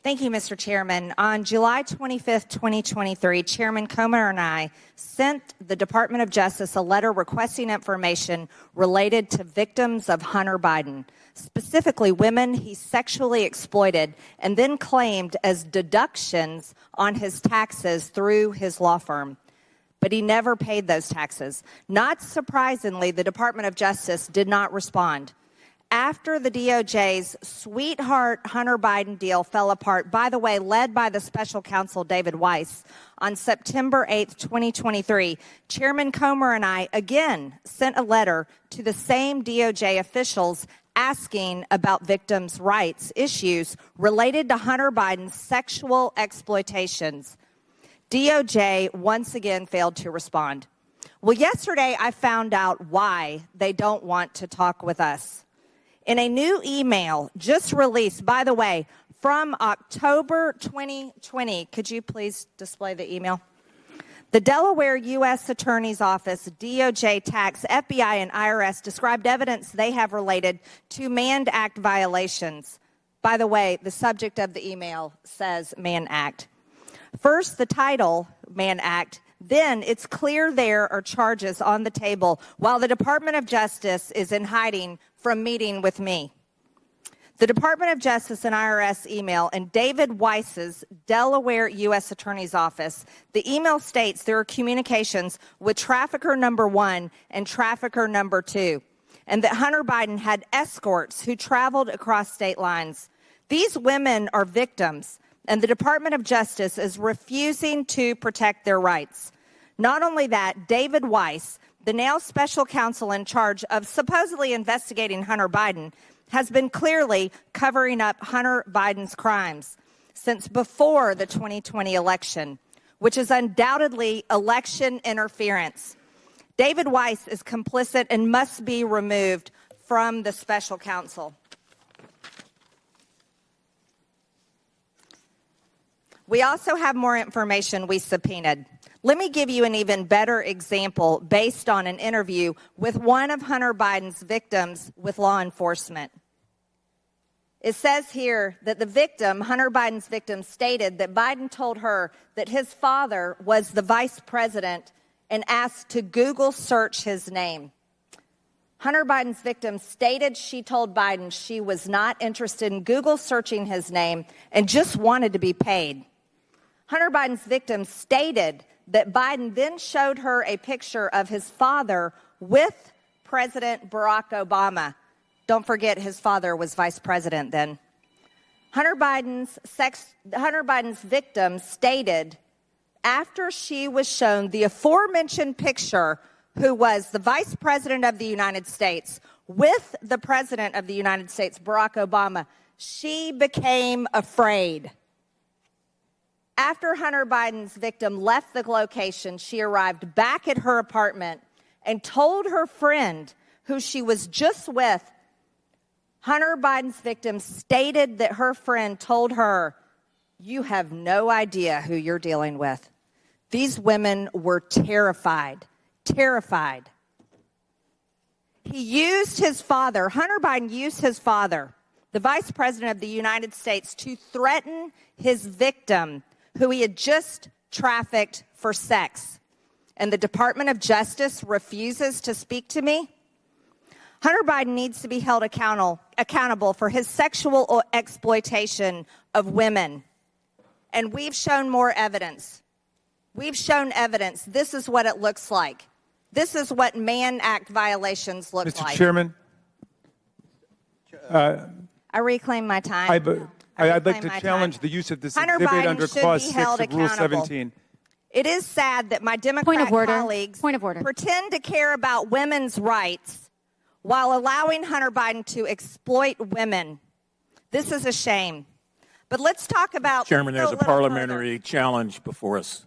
Thank you, Mr. Chairman. On July 25th, 2023, Chairman Comer and I sent the Department of Justice a letter requesting information related to victims of Hunter Biden, specifically women he sexually exploited and then claimed as deductions on his taxes through his law firm. But he never paid those taxes. Not surprisingly, the Department of Justice did not respond. After the DOJ's sweetheart Hunter Biden deal fell apart, by the way, led by the special counsel David Weiss, on September 8th, 2023, Chairman Comer and I again sent a letter to the same DOJ officials asking about victims' rights issues related to Hunter Biden's sexual exploitations. DOJ once again failed to respond. Well, yesterday I found out why they don't want to talk with us. In a new email just released, by the way, from October 2020, could you please display the email? The Delaware U.S. Attorney's Office, DOJ, Tax, FBI, and IRS described evidence they have related to Mann Act violations. By the way, the subject of the email says Mann Act. First, the title, Mann Act. Then it's clear there are charges on the table while the Department of Justice is in hiding from meeting with me. The Department of Justice and IRS email and David Weiss's Delaware U.S. Attorney's Office, the email states there are communications with trafficker number 1 and trafficker number 2, and that Hunter Biden had escorts who traveled across state lines. These women are victims, and the Department of Justice is refusing to protect their rights. Not only that, David Weiss, the now special counsel in charge of supposedly investigating Hunter Biden, has been clearly covering up Hunter Biden's crimes since before the 2020 election, which is undoubtedly election interference. David Weiss is complicit and must be removed from the special counsel. We also have more information we subpoenaed. Let me give you an even better example based on an interview with one of Hunter Biden's victims with law enforcement. It says here that the victim, Hunter Biden's victim, stated that Biden told her that his father was the vice president and asked to Google search his name. Hunter Biden's victim stated she told Biden she was not interested in Google searching his name and just wanted to be paid. Hunter Biden's victim stated that Biden then showed her a picture of his father with President Barack Obama. Don't forget his father was vice president then. Hunter Biden's victim stated after she was shown the aforementioned picture, who was the vice president of the United States with the president of the United States, Barack Obama, she became afraid. After Hunter Biden's victim left the location, she arrived back at her apartment and told her friend, who she was just with, Hunter Biden's victim stated that her friend told her, "You have no idea who you're dealing with." These women were terrified, terrified. He used his father, Hunter Biden used his father, the vice president of the United States, to threaten his victim, who he had just trafficked for sex. And the Department of Justice refuses to speak to me? Hunter Biden needs to be held accountable for his sexual exploitation of women. And we've shown more evidence. We've shown evidence. This is what it looks like. This is what Mann Act violations look like. Mr. Chairman? I reclaim my time. I'd like to challenge the use of this exhibit under Clause 6 of Rule 17. It is sad that my Democrat colleagues pretend to care about women's rights while allowing Hunter Biden to exploit women. This is a shame. But let's talk about... Chairman, there's a parliamentary challenge before us.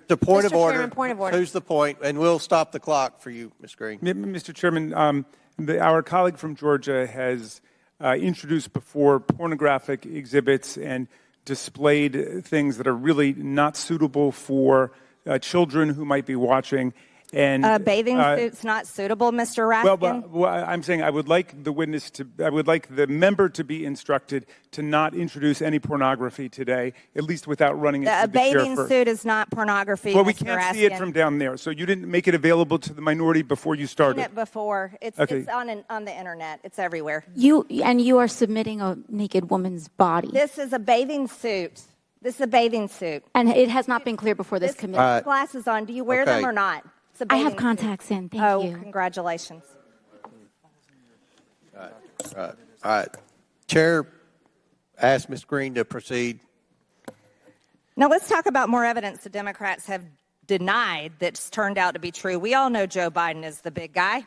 The point of order. Chairman, point of order. Who's the point? And we'll stop the clock for you, Ms. Green. Mr. Chairman, our colleague from Georgia has introduced before pornographic exhibits and displayed things that are really not suitable for children who might be watching. And Bathing suit's not suitable, Mr. Raskin? well, I'm saying I would like the member to be instructed to not introduce any pornography today, at least without running it A through the chair bathing first. suit is not pornography, Well, we Mr. can't see it Raskin. from down there, so you didn't make it available to the minority before you started. Seen it before. It's on the internet. It's everywhere. You are submitting a naked woman's body. This is a bathing suit. This is a bathing suit. And it has not been cleared before this committee. Put glasses on. Do you wear them Okay. or not? It's a I have bathing contacts in. suit. Thank you. Congratulations. All right. Chair asked Ms. Green to proceed. Now let's talk about more evidence the Democrats have denied that's turned out to be true. We all know Joe Biden is the big guy.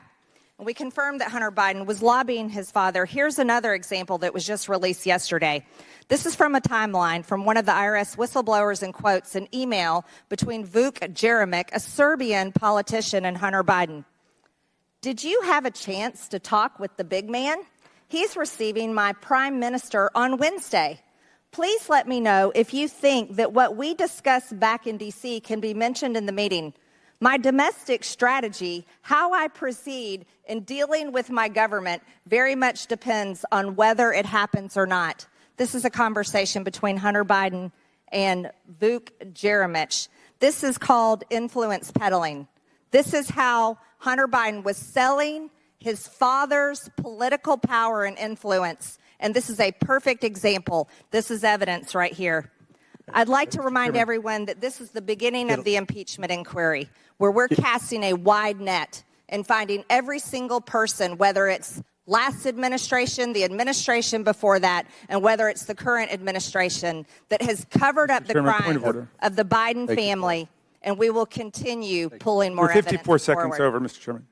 We confirmed that Hunter Biden was lobbying his father. Here's another example that was just released yesterday. This is from a timeline from one of the IRS whistleblowers and quotes an email between Vuk Jeremic, a Serbian politician, and Hunter Biden. Did you have a chance to talk with the big man? He's receiving my prime minister on Wednesday. Please let me know if you think that what we discussed back in D.C. can be mentioned in the meeting. My domestic strategy, how I proceed in dealing with my government, very much depends on whether it happens or not. This is a conversation between Hunter Biden and Vuk Jeremic. This is called influence peddling. This is how Hunter Biden was selling his father's political power and influence. And this is a perfect example. This is evidence right here. I'd like to remind everyone that this is the beginning of the impeachment inquiry, where we're casting a wide net and finding every single person, whether it's last administration, the administration before that, and whether it's the current administration, that has covered up the crimes of the Biden family. And we will continue pulling more We're evidence 54 seconds forward. over, Mr. Chairman.